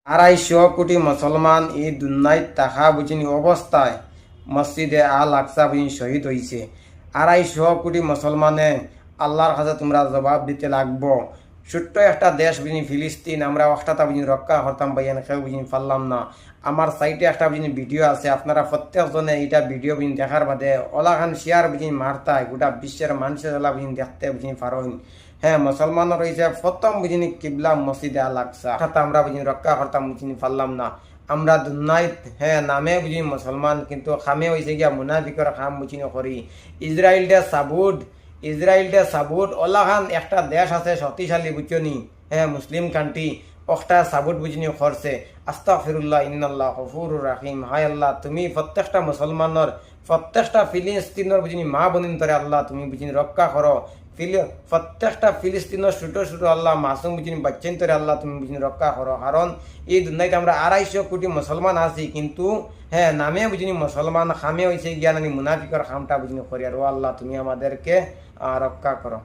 250 কোটি মুসলমান এই দুনিয়ায় থাকা বুঝিনি অবস্থায় মসজিদে আল আকসা বুঝিনি শহীদ হয়েছে। 250 কোটি মুসলমানে আল্লাহর কাছে তোমরা জবাব দিতে লাগবো। ছোট্ট একটা দেশ বুঝিনি ফিলিস্তিন, আমরা একটা বুঝিনি রক্ষা করতাম ভাইয়ান, কেউ বুঝিনি পারলাম না। আমার সাইটে একটা বুঝিনি ভিডিও আছে, আপনারা প্রত্যেকজনে এইটা ভিডিও বুঝিনি দেখার বাদে ওলাখান শেয়ার বুঝিনি মারতায় গোটা বিশ্বের মানুষের ওলা বুঝিনি দেখতে বুঝিনি পারেন। হ্যাঁ, মুসলমান রয়েছে প্রথম বুঝিনি কিবলা মসজিদে আল আকসা, আমরা বুঝিনি রক্ষা করতাম বুঝিনি পারলাম না। আমরা দুনিয়ায় হ্যাঁ নামে বুঝিনি মুসলমান, কিন্তু খামে হয়েছে গিয়া মুনাফিকর খাম বুঝিনি করি। ইসরায়েলটা সাবুট ওলাখান একটা দেশ আছে শক্তিশালী বুঝনি, হ্যাঁ মুসলিম কান্ট্রি, একটা সাবুট বুঝিনি করছে। আস্তাগফিরুল্লাহ ইন্নাল্লাহ গফুরুর রাহিম। হায় আল্লাহ, তুমি প্রত্যেকটা মুসলমানের প্রত্যেকটা ফিলিস্তিনের বুঝিনি মা বোনিন তরে আল্লাহ তুমি বুঝিনি রক্ষা করো। প্রত্যেকটা ফিলিস্তিনের ছোট ছোট আল্লাহ মাসুম বুঝিনি বাচ্চান তরে আল্লাহ তুমি বুঝিনি রক্ষা করো। কারণ এই দুনিয়াতে আমরা 250 কোটি মুসলমান আছি, কিন্তু হ্যাঁ নামে বুঝিনি মুসলমান, খামে হয়েছে জ্ঞানী মুনাফিকর খামটা বুঝিনি করি। আর ও আল্লাহ তুমি আমাদেরকে রক্ষা করো।